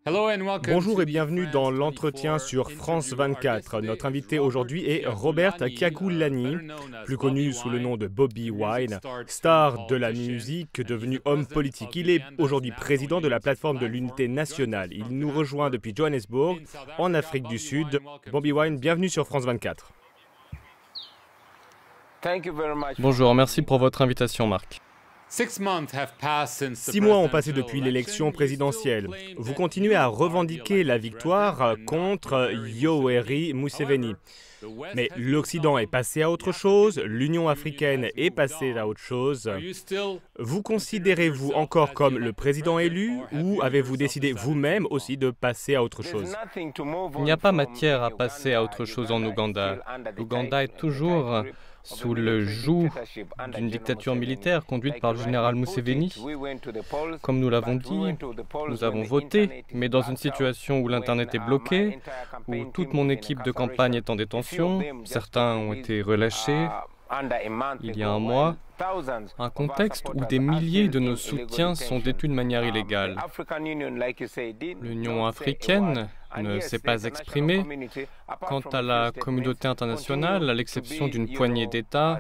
Bonjour et bienvenue dans l'entretien sur France 24. Notre invité aujourd'hui est Robert Kyagulanyi, plus connu sous le nom de Bobi Wine, star de la musique, devenu homme politique. Il est aujourd'hui président de la plateforme de l'unité nationale. Il nous rejoint depuis Johannesburg, en Afrique du Sud. Bobi Wine, bienvenue sur France 24. Bonjour, merci pour votre invitation, Marc. 6 mois ont passé depuis l'élection présidentielle. Vous continuez à revendiquer la victoire contre Yoweri Museveni. Mais l'Occident est passé à autre chose, l'Union africaine est passée à autre chose. Vous considérez-vous encore comme le président élu ou avez-vous décidé vous-même aussi de passer à autre chose? Il n'y a pas matière à passer à autre chose en Ouganda. L'Ouganda est toujours sous le joug d'une dictature militaire conduite par le général Museveni. Comme nous l'avons dit, nous avons voté, mais dans une situation où l'Internet est bloqué, où toute mon équipe de campagne est en détention, certains ont été relâchés il y a un mois, un contexte où des milliers de nos soutiens sont détenus de manière illégale. L'Union africaine ne s'est pas exprimée. Quant à la communauté internationale, à l'exception d'une poignée d'États,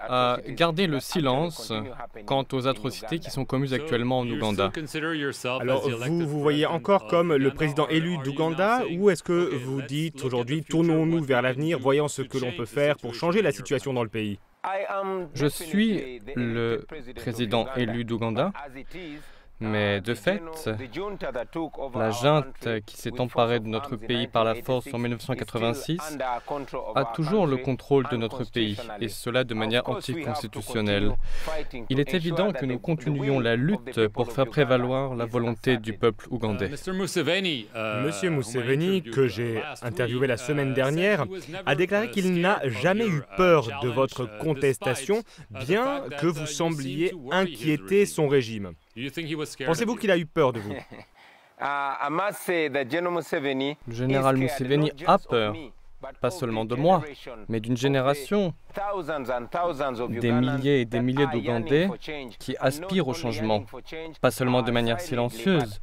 a gardé le silence quant aux atrocités qui sont commises actuellement en Ouganda. Alors, vous voyez encore comme le président élu d'Ouganda ou est-ce que vous dites aujourd'hui, tournons-nous vers l'avenir, voyons ce que l'on peut faire pour changer la situation dans le pays? Je suis le président élu d'Ouganda, mais de fait, la junte qui s'est emparée de notre pays par la force en 1986 a toujours le contrôle de notre pays, et cela de manière anticonstitutionnelle. Il est évident que nous continuons la lutte pour faire prévaloir la volonté du peuple ougandais. Monsieur Museveni, que j'ai interviewé la semaine dernière, a déclaré qu'il n'a jamais eu peur de votre contestation, bien que vous sembliez inquiéter son régime. Pensez-vous qu'il a eu peur de vous? Le général Museveni a peur, pas seulement de moi, mais d'une génération, des milliers et des milliers d'Ougandais qui aspirent au changement, pas seulement de manière silencieuse,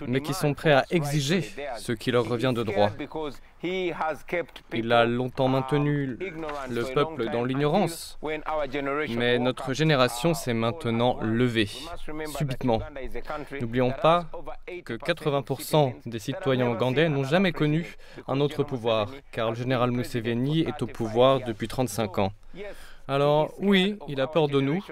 mais qui sont prêts à exiger ce qui leur revient de droit. Il a longtemps maintenu le peuple dans l'ignorance, mais notre génération s'est maintenant levée, subitement. N'oublions pas que 80% des citoyens ougandais n'ont jamais connu un autre pouvoir, car le général Museveni est au pouvoir depuis 35 ans. Alors oui, il a peur de nous,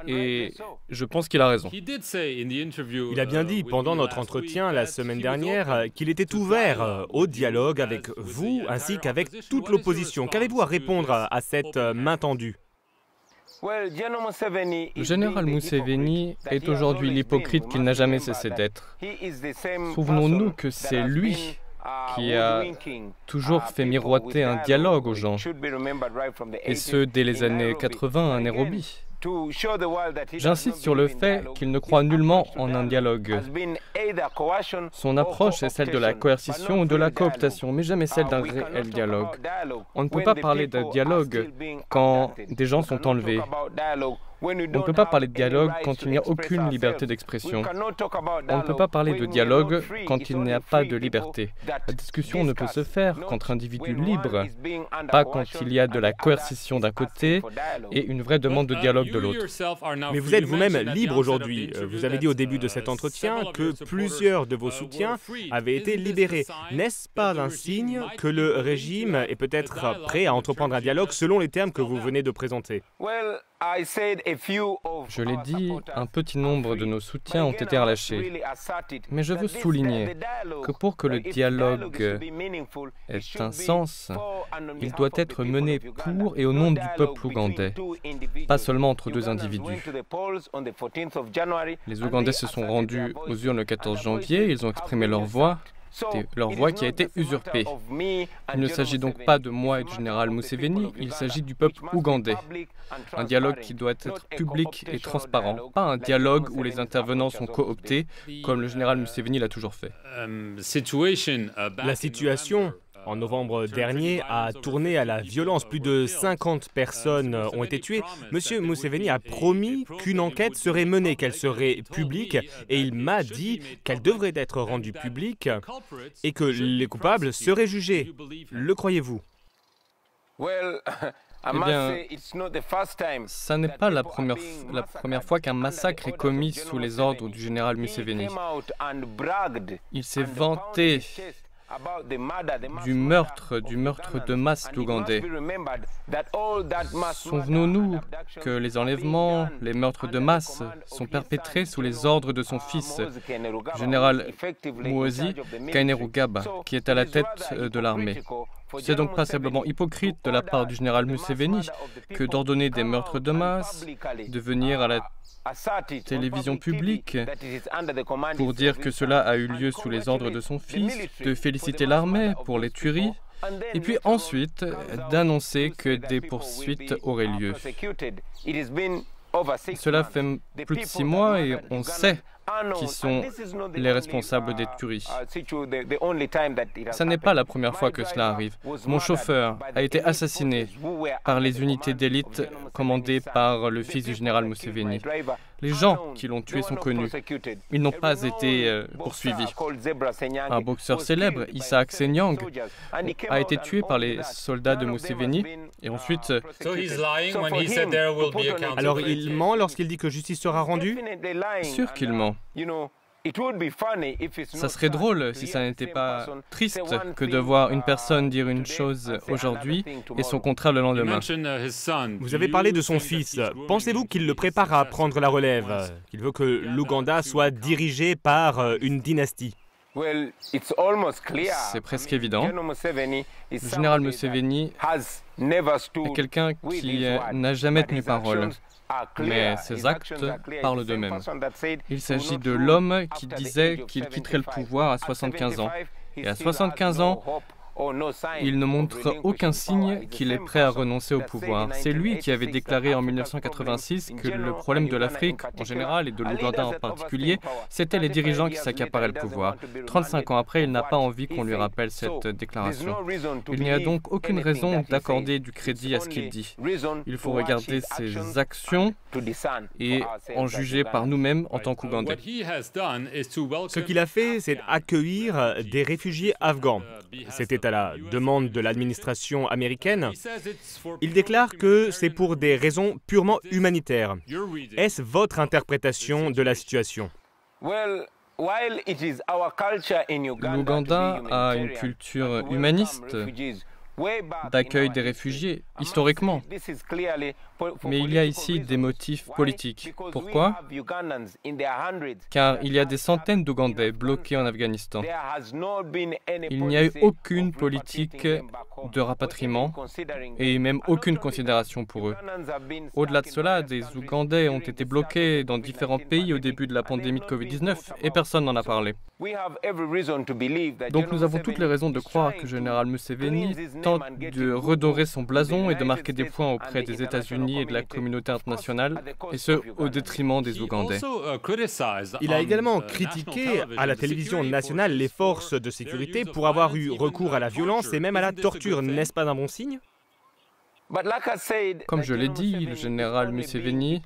et je pense qu'il a raison. Il a bien dit pendant notre entretien la semaine dernière qu'il était ouvert au dialogue avec vous ainsi qu'avec toute l'opposition. Qu'avez-vous à répondre à cette main tendue? Le général Museveni est aujourd'hui l'hypocrite qu'il n'a jamais cessé d'être. Souvenons-nous que c'est lui qui a toujours fait miroiter un dialogue aux gens, et ce dès les années 80 à Nairobi. J'insiste sur le fait qu'il ne croit nullement en un dialogue. Son approche est celle de la coercition ou de la cooptation, mais jamais celle d'un réel dialogue. On ne peut pas parler d'un dialogue quand des gens sont enlevés. On ne peut pas parler de dialogue quand il n'y a aucune liberté d'expression. On ne peut pas parler de dialogue quand il n'y a pas de liberté. La discussion ne peut se faire qu'entre individus libres, pas quand il y a de la coercition d'un côté et une vraie demande de dialogue de l'autre. Mais vous êtes vous-même libre aujourd'hui. Vous avez dit au début de cet entretien que plusieurs de vos soutiens avaient été libérés. N'est-ce pas un signe que le régime est peut-être prêt à entreprendre un dialogue selon les termes que vous venez de présenter? Je l'ai dit, un petit nombre de nos soutiens ont été relâchés. Mais je veux souligner que pour que le dialogue ait un sens, il doit être mené pour et au nom du peuple ougandais, pas seulement entre deux individus. Les Ougandais se sont rendus aux urnes le 14 janvier, ils ont exprimé leur voix qui a été usurpée. Il ne s'agit donc pas de moi et du général Museveni, il s'agit du peuple ougandais. Un dialogue qui doit être public et transparent, pas un dialogue où les intervenants sont cooptés, comme le général Museveni l'a toujours fait. La situation en novembre dernier, a tourné à la violence. Plus de 50 personnes ont été tuées. M. Museveni a promis qu'une enquête serait menée, qu'elle serait publique, et il m'a dit qu'elle devrait être rendue publique et que les coupables seraient jugés. Le croyez-vous? Eh bien, ça n'est pas la première fois qu'un massacre est commis sous les ordres du général Museveni. Il s'est vanté du meurtre de masse d'Ougandais. Souvenons-nous que les enlèvements, les meurtres de masse sont perpétrés sous les ordres de son fils, général Muhoozi Kainerugaba, qui est à la tête de l'armée. C'est donc passablement hypocrite de la part du général Museveni que d'ordonner des meurtres de masse, de venir à la télévision publique pour dire que cela a eu lieu sous les ordres de son fils, de féliciter l'armée pour les tueries, et puis ensuite d'annoncer que des poursuites auraient lieu. Cela fait plus de 6 mois et on sait qui sont les responsables des tueries. Ce n'est pas la première fois que cela arrive. Mon chauffeur a été assassiné par les unités d'élite commandées par le fils du général Museveni. Les gens qui l'ont tué sont connus. Ils n'ont pas été poursuivis. Un boxeur célèbre, Isaac Senyang, a été tué par les soldats de Museveni et ensuite... Alors il ment lorsqu'il dit que justice sera rendue? Sûr qu'il ment. Ça serait drôle si ça n'était pas triste que de voir une personne dire une chose aujourd'hui et son contraire le lendemain. Vous avez parlé de son fils. Pensez-vous qu'il le prépare à prendre la relève? Qu'il veut que l'Ouganda soit dirigé par une dynastie? C'est presque évident. Le général Museveni est quelqu'un qui n'a jamais tenu parole. Mais ses actes parlent d'eux-mêmes. Il s'agit de l'homme qui disait qu'il quitterait le pouvoir à 75 ans. Et à 75 ans, il ne montre aucun signe qu'il est prêt à renoncer au pouvoir. C'est lui qui avait déclaré en 1986 que le problème de l'Afrique en général et de l'Ouganda en particulier, c'était les dirigeants qui s'accaparaient le pouvoir. 35 ans après, il n'a pas envie qu'on lui rappelle cette déclaration. Il n'y a donc aucune raison d'accorder du crédit à ce qu'il dit. Il faut regarder ses actions et en juger par nous-mêmes en tant qu'Ougandais. Ce qu'il a fait, c'est accueillir des réfugiés afghans. C'était à la demande de l'administration américaine. Il déclare que c'est pour des raisons purement humanitaires. Est-ce votre interprétation de la situation? L'Ouganda a une culture humaniste d'accueil des réfugiés, historiquement. Mais il y a ici des motifs politiques. Pourquoi? Car il y a des centaines d'Ougandais bloqués en Afghanistan. Il n'y a eu aucune politique de rapatriement et même aucune considération pour eux. Au-delà de cela, des Ougandais ont été bloqués dans différents pays au début de la pandémie de Covid-19 et personne n'en a parlé. Donc nous avons toutes les raisons de croire que le général Museveni tente de redorer son blason et de marquer des points auprès des États-Unis et de la communauté internationale, et ce, au détriment des Ougandais. Il a également critiqué à la télévision nationale les forces de sécurité pour avoir eu recours à la violence et même à la torture. N'est-ce pas un bon signe? Comme je l'ai dit, le général Museveni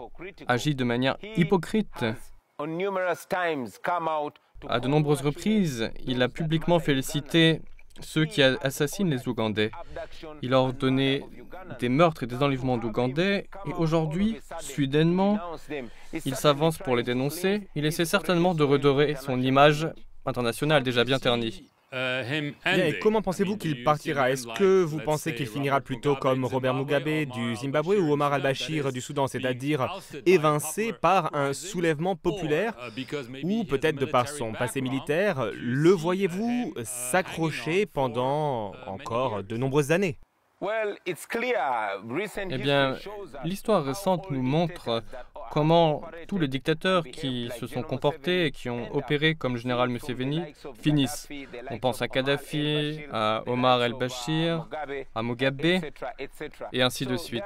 agit de manière hypocrite. À de nombreuses reprises, il a publiquement félicité ceux qui assassinent les Ougandais. Il a ordonné des meurtres et des enlèvements d'Ougandais et aujourd'hui, soudainement, il s'avance pour les dénoncer. Il essaie certainement de redorer son image internationale déjà bien ternie. Et comment pensez-vous qu'il partira? Est-ce que vous pensez qu'il finira plutôt comme Robert Mugabe du Zimbabwe ou Omar al-Bashir du Soudan, c'est-à-dire évincé par un soulèvement populaire, ou peut-être de par son passé militaire, le voyez-vous s'accrocher pendant encore de nombreuses années? Eh bien, l'histoire récente nous montre comment tous les dictateurs qui se sont comportés et qui ont opéré comme le général Museveni finissent. On pense à Kadhafi, à Omar el-Bashir, à Mugabe, et ainsi de suite.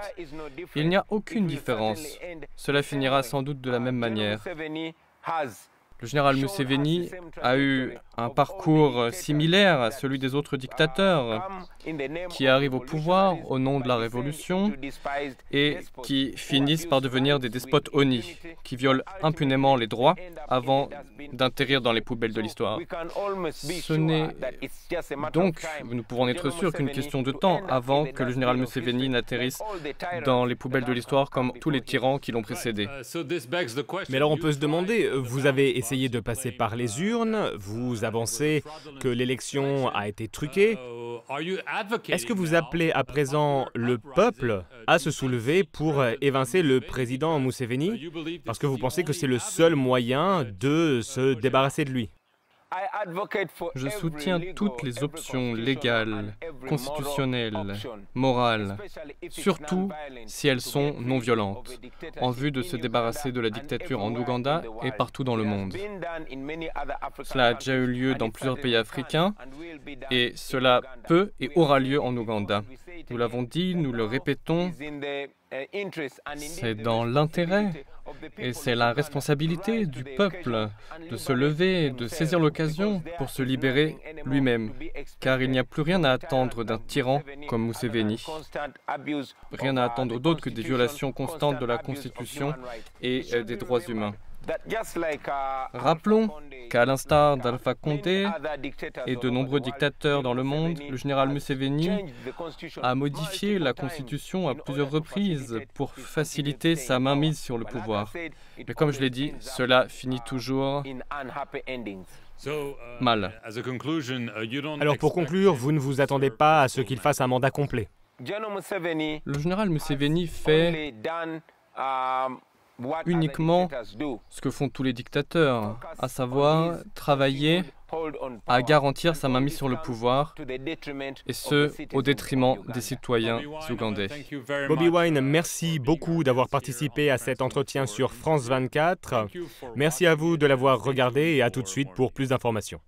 Il n'y a aucune différence. Cela finira sans doute de la même manière. Le général Museveni a eu un parcours similaire à celui des autres dictateurs qui arrivent au pouvoir au nom de la révolution et qui finissent par devenir des despotes honnis, qui violent impunément les droits avant d'atterrir dans les poubelles de l'histoire. Ce n'est donc, nous pouvons en être sûrs, qu'une question de temps avant que le général Museveni n'atterrisse dans les poubelles de l'histoire comme tous les tyrans qui l'ont précédé. Mais alors on peut se demander, vous avez essayé de passer par les urnes, vous avancez que l'élection a été truquée. Est-ce que vous appelez à présent le peuple à se soulever pour évincer le président Museveni? Parce que vous pensez que c'est le seul moyen de se débarrasser de lui. Je soutiens toutes les options légales, constitutionnelles, morales, surtout si elles sont non violentes, en vue de se débarrasser de la dictature en Ouganda et partout dans le monde. Cela a déjà eu lieu dans plusieurs pays africains et cela peut et aura lieu en Ouganda. Nous l'avons dit, nous le répétons, c'est dans l'intérêt et c'est la responsabilité du peuple de se lever, de saisir l'occasion pour se libérer lui-même, car il n'y a plus rien à attendre d'un tyran comme Museveni. Rien à attendre d'autre que des violations constantes de la Constitution et des droits humains. Rappelons qu'à l'instar d'Alpha Condé et de nombreux dictateurs dans le monde, le général Museveni a modifié la Constitution à plusieurs reprises pour faciliter sa mainmise sur le pouvoir. Mais comme je l'ai dit, cela finit toujours mal. Alors pour conclure, vous ne vous attendez pas à ce qu'il fasse un mandat complet? Le général Museveni fait uniquement ce que font tous les dictateurs, à savoir travailler à garantir sa mainmise sur le pouvoir, et ce, au détriment des citoyens ougandais. Bobi Wine, merci beaucoup d'avoir participé à cet entretien sur France 24. Merci à vous de l'avoir regardé et à tout de suite pour plus d'informations.